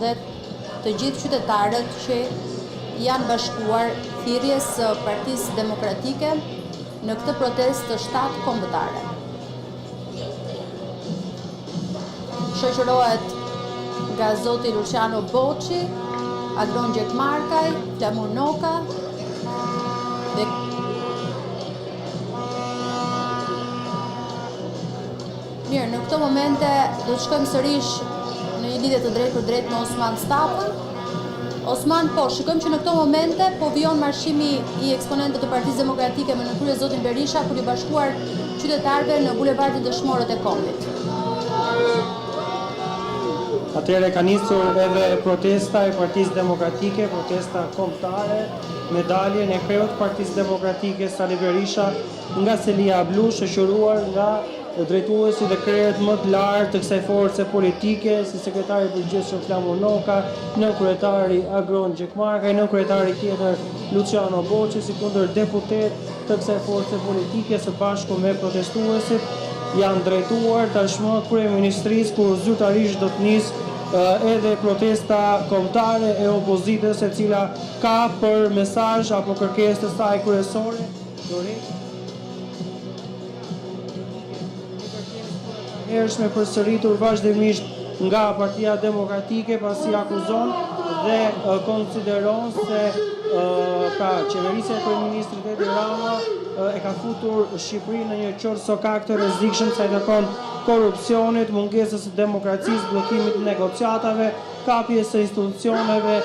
dhe të gjithë qytetarët që janë bashkuar thirrjes së Partisë Demokratike në këtë protestë të 7 kombëtare. Shoqërohet nga zoti Luciano Boçi, Agron Gjekmarkaj, Flamur Noka dhe mirë, në këto momente do të shkojmë sërish në një lidhje të drejtë për drejtë me Osman Stapën. Osman, po, shikojmë që në këto momente po vijon marshimi i eksponentëve të Partisë Demokratike me në krye zotin Berisha për i bashkuar qytetarëve në bulevardin Dëshmorët e Kombit. Atëherë ka nisur edhe protesta e Partisë Demokratike, protesta kombëtare me daljen e kreut Partisë Demokratike Sali Berisha nga Selia Blu, shoqëruar nga drejtuesi dhe krerët më të lartë të kësaj force politike, si sekretari i përgjithshëm Flamur Noka, nënkryetari Agron Gjekmarkaj, nënkryetari tjetër Luciano Boçi, si kundër deputet të kësaj force politike së bashku me protestuesit, janë drejtuar tashmë kryeministrisë ku zyrtarisht do të nisë edhe protesta kombëtare e opozitës, e cila ka për mesazh apo kërkesë të saj kryesore hershme përsëritur vazhdimisht nga Partia Demokratike, pasi akuzon dhe konsideron se qeverisja e kryeministrit Edi Rama e ka futur Shqipërinë në një qorë sokak të rrezikshëm sa i takon korrupsionit, mungesës së demokracisë, bllokimit të negociatave, kapjes së institucioneve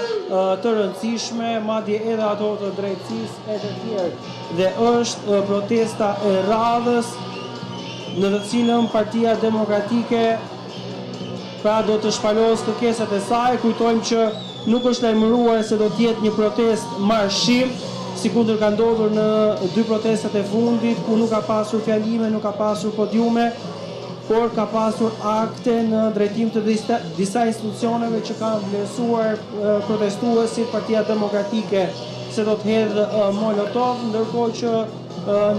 të rëndësishme, madje edhe ato të drejtësisë e të tjerë. Dhe është protesta e radhës në të cilën Partia Demokratike pra do të shpalos kërkesat e saj. Kujtojmë që nuk është lajmëruar se do të jetë një protestë marshim, sikundër ka ndodhur në 2 protestat e fundit, ku nuk ka pasur fjalime, nuk ka pasur podiume, por ka pasur akte në drejtim të disa institucioneve që kanë vlerësuar protestuesit. Partia Demokratike se do të hedhë molotov, ndërkohë që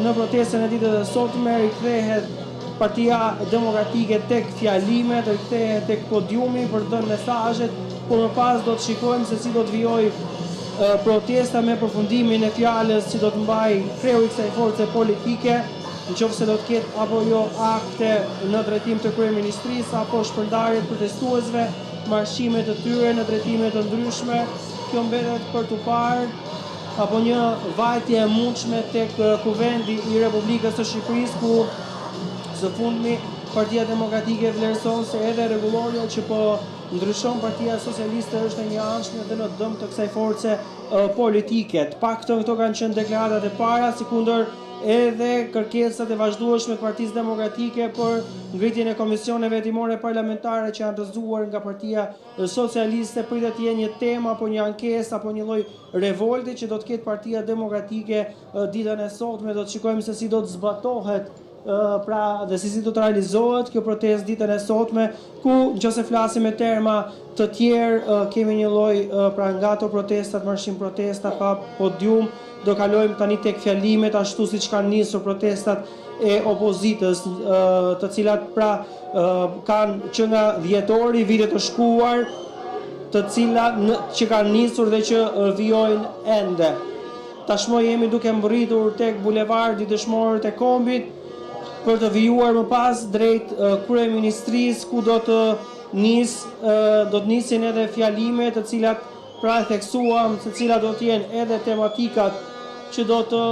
në protestën e ditës së sotme rikthehet Partia Demokratike tek fjalimet, rikthehet tek podiumi për të dhënë mesazhet, por më pas do të shikojmë se si do të vijojë protesta me përfundimin e fjalës që do të mbajë kreu i kësaj force politike, nëse do të ketë apo jo akte në drejtim të kryeministrisë apo shpërndarje të protestuesve, marshime të tyre në drejtime të ndryshme. Kjo mbetet për tu parë apo një vajtje e mundshme tek Kuvendi i Republikës së Shqipërisë, ku së fundmi Partia Demokratike vlerëson se edhe rregulloria që po ndryshon Partia Socialiste është e njëanshme dhe në dëm të kësaj force politike. Të paktën këto kanë qenë deklaratat e para, sikundër edhe kërkesat e vazhdueshme të Partisë Demokratike për ngritjen e komisioneve hetimore parlamentare që janë dëzuar nga Partia Socialiste. Pritet të jenë një temë apo një ankesë apo një lloj revolti që do të ketë Partia Demokratike ditën e sotme. Do të shikojmë se si do të zbatohet pra dhe si do të realizohet kjo protestë ditën e sotme, ku nëse flasim me terma të tjerë kemi një lloj pra nga ato protestat, marshim protesta pa podium, do kalojmë tani tek fjalimet, ashtu siç kanë nisur protestat e opozitës, të cilat pra kanë që nga dhjetori vitet të shkuar, të cilat që kanë nisur dhe që vijojnë ende. Tashmë jemi duke mbërritur tek bulevardi Dëshmorët e Kombit për të vijuar më pas drejt kryeministrisë, ku do të nisin edhe fjalimet, të cilat pra e theksuam, se cilat do të jenë edhe tematikat që do të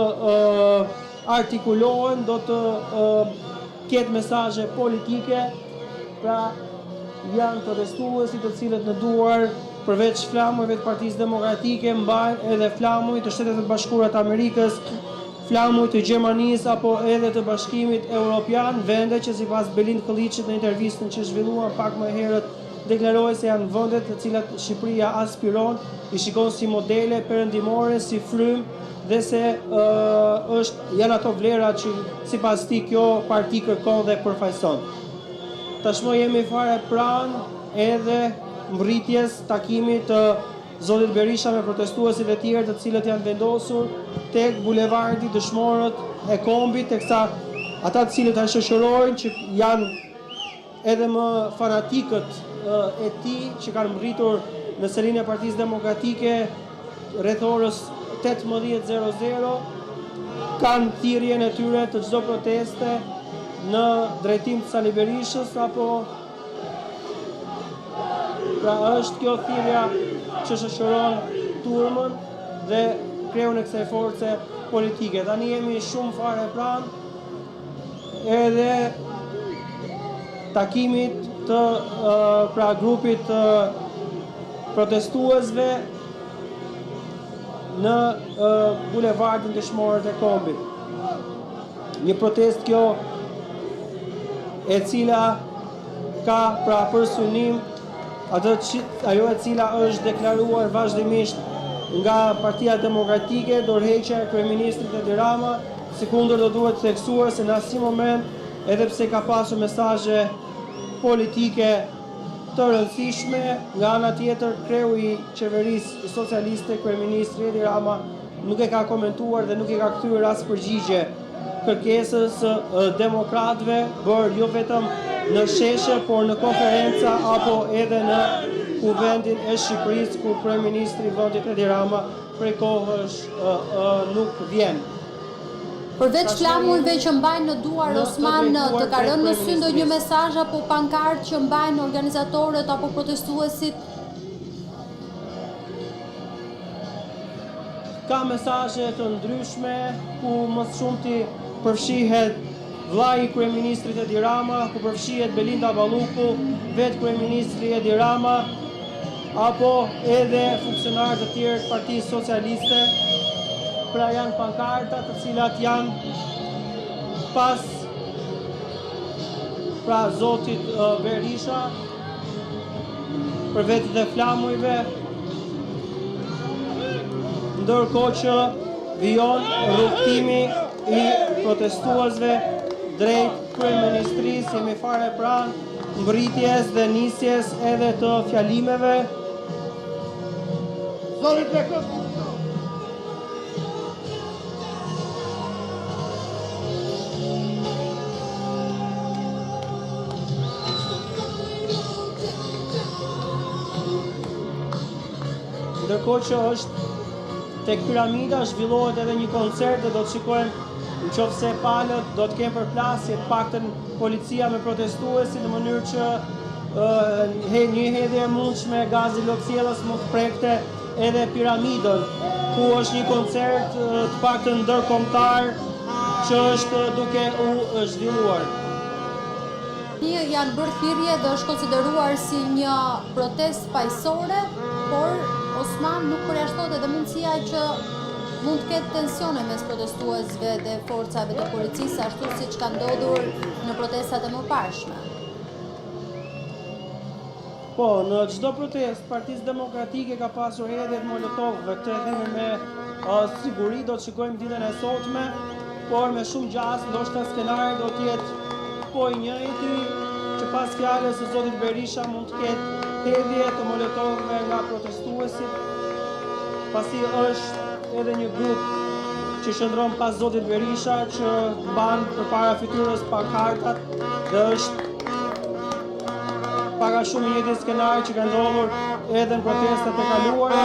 artikulohen, do të ketë mesazhe politike. Pra janë protestuesit të cilët në duar përveç flamujve të Partisë Demokratike mbajnë edhe flamuj të Shtetet e Bashkuara të Amerikës, flamuj të Gjermanisë apo edhe të Bashkimit Evropian, vende që sipas Belind Kolliçit në intervistën që zhvilluan pak më herët deklaroi se janë vende të cilat Shqipëria aspiron, i shikon si modele perëndimore, si frymë, dhe se janë ato vlera që sipas tij kjo parti kërkon dhe përfaqëson. Tashmë jemi fare pranë edhe mbërritjes takimit të zotit Berisha me protestuesit e tjerë, të cilët janë vendosur tek bulevardi Dëshmorët e Kombit, teksa ata të cilët e shoqërojnë që janë edhe më fanatikët e tij që kanë mbërritur në selinë e Partisë Demokratike rreth orës 18:00 kanë thirrjen e tyre të çdo proteste në drejtim të Sali Berishës apo pra është kjo thirrja që shoqëron turmën dhe kreun e kësaj force politike. Tani jemi shumë fare pranë edhe takimit të pra grupit të protestuesve në bulevardin Dëshmorët e Kombit. Një protest kjo e cila ka pra për synim ajo e cila është deklaruar vazhdimisht nga Partia Demokratike, dorëheqja e kryeministrit Edi Rama, sikundër do duhet theksuar se në asnjë moment, edhe pse ka pasur mesazhe politike të rëndësishme, nga ana tjetër kreu i qeverisë socialiste, kryeministri Edi Rama, nuk e ka komentuar dhe nuk e ka kthyer as përgjigje kërkesës demokratëve bërë jo vetëm në sheshe, por në konferenca apo edhe në kuvendin e Shqipërisë ku kryeministri i vendit Edi Rama prej kohësh nuk vjen. Përveç flamurëve që mbajnë në duar, Osman, të ka rënë në sy ndonjë mesazh apo pankartë që mbajnë organizatorët apo protestuesit? Ka mesazhe të ndryshme ku më shumti përfshihet vllai i kryeministrit Edi Rama, ku përfshihet Belinda Balluku, vetë kryeministri Edi Rama, apo edhe funksionarë të tjerë të Partisë Socialiste. Pra janë pankarta të cilat janë pas pra zotit Berisha, për vetë dhe flamujve, ndërkohë që vijon rrugtimi i protestuesve drejt kryeministrisë, jemi fare pranë mbërritjes dhe nisjes edhe të fjalimeve. Ndërkohë që është tek piramida zhvillohet edhe një koncert dhe do të shikojmë nëse palët do të kenë përplasje të paktën policia me protestuesit në mënyrë që një hedhje e mundshme gazi loksjellës mund të prekte edhe piramidën, ku është një koncert të paktën ndërkombëtar që është duke u zhvilluar. Janë bërë thirrje dhe është konsideruar si një protestë paqësore, por Osman nuk përjashtohet edhe mundësia që mund të ketë tensione mes protestuesve dhe forcave të policisë, ashtu siç ka ndodhur në protestat e mëparshme. Po, në çdo protestë, Partisë Demokratike ka pasur hedhjet molotovëve, këtë e themi me siguri, do të shikojmë ditën e sotme, por me shumë gjas, ndoshta skenari do të jetë po i njëjti, që pas fjalës së zotit Berisha mund të ketë hedhje të molotovëve nga protestuesit, pasi është edhe një grup që shëndron pas zotit Berisha që mban përpara fytyrës pankartat dhe është paka shumë i njëjti skenari që ka ndodhur edhe në protestat e kaluara.